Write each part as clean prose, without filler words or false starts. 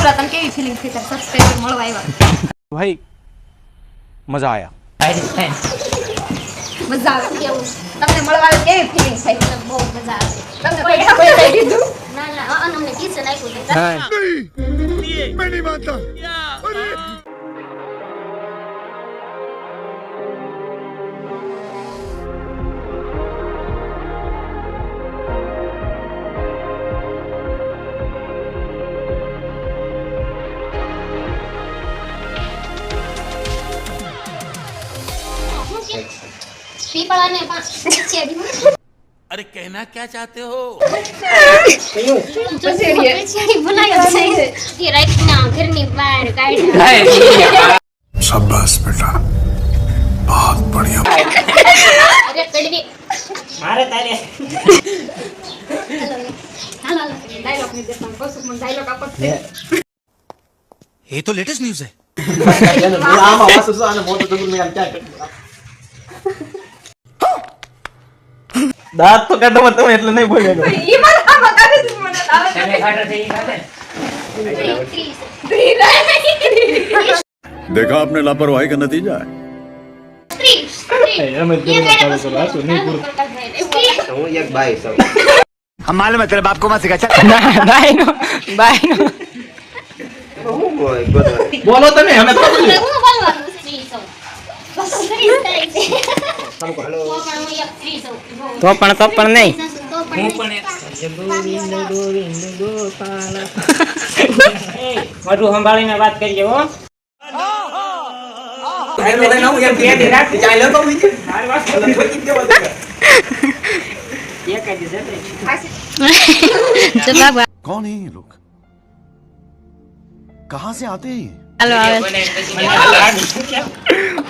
બોલો તને કેવી ફીલિંગ થઈ તાર સબસ્ક્રાઇબર મળવા આવ્યા ભાઈ મજા આયા મજા આવે કેવું તમને મળવા આવે કેવી ફીલિંગ થઈ બહુ મજા આવે તમને કોઈ કહી દીધું ના ના અમને કિસ નાખ્યું मैं नहीं मानता પીપળા ને છે अरे कहना क्या चाहते हो પછેડી બનાવ્યો છે કે રાતના ઘરની બહાર કાઢ્યા शाबाश बेटा बहुत बढ़िया અરે કડવી મારે તારે હાલો ડાયલોગ ની દેખાણ બસ મને ડાયલોગ આપો ये तो लेटेस्ट न्यूज है આમાં વાસુ છો અને મોટો ડબલ મે આમ ક્યાં દાંત તો કાઢો તમે એટલે નહીં બોલ્યો ઈ મને આમાં કાઢી દીધું મને આવે તમે કાઢો છે ઈ કાઢે देखा आपने लापरवाही का नतीजा है એમ જ ચાલુ કરો હાસુ નહીં પૂરું હું એક ભાઈ છું हम मालूम है तेरे बाप को मत सिखा હું બોય બધો બોલો તમે અમે તો હું બોલવાનું સ્ત્રી છું બસ કરી થાય છે તો પણ હું એક સ્ત્રી છું તો પણ નહીં તો પણ મોઢું સંભાળીને વાત કરીએ હો कौन है ये लोग कहाँ से आते हैं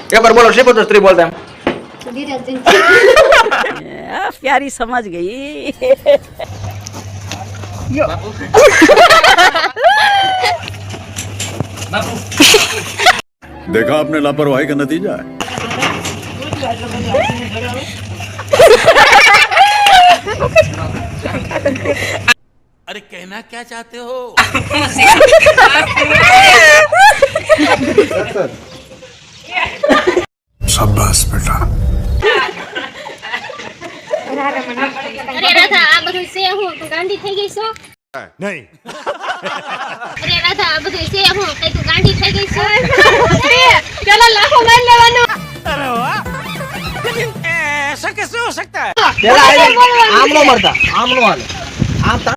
એક બાર બોલો શીખો તો સ્ત્રી બોલતા प्यारी समझ गई देखा आपने लापरवाही का नतीजा है अरे कहना क्या चाहते हो शाबाश बेटा અરે રાધા આ બધું છે હું તું ગાંડી થઈ ગઈ છો नहीं અરે રાધા આ બધું છે હું કઈ તું ગાંડી થઈ ગઈ છો પેલા લાખો માર લેવાનો પેલા આમ નો મરતા આમ નો હાલે આમ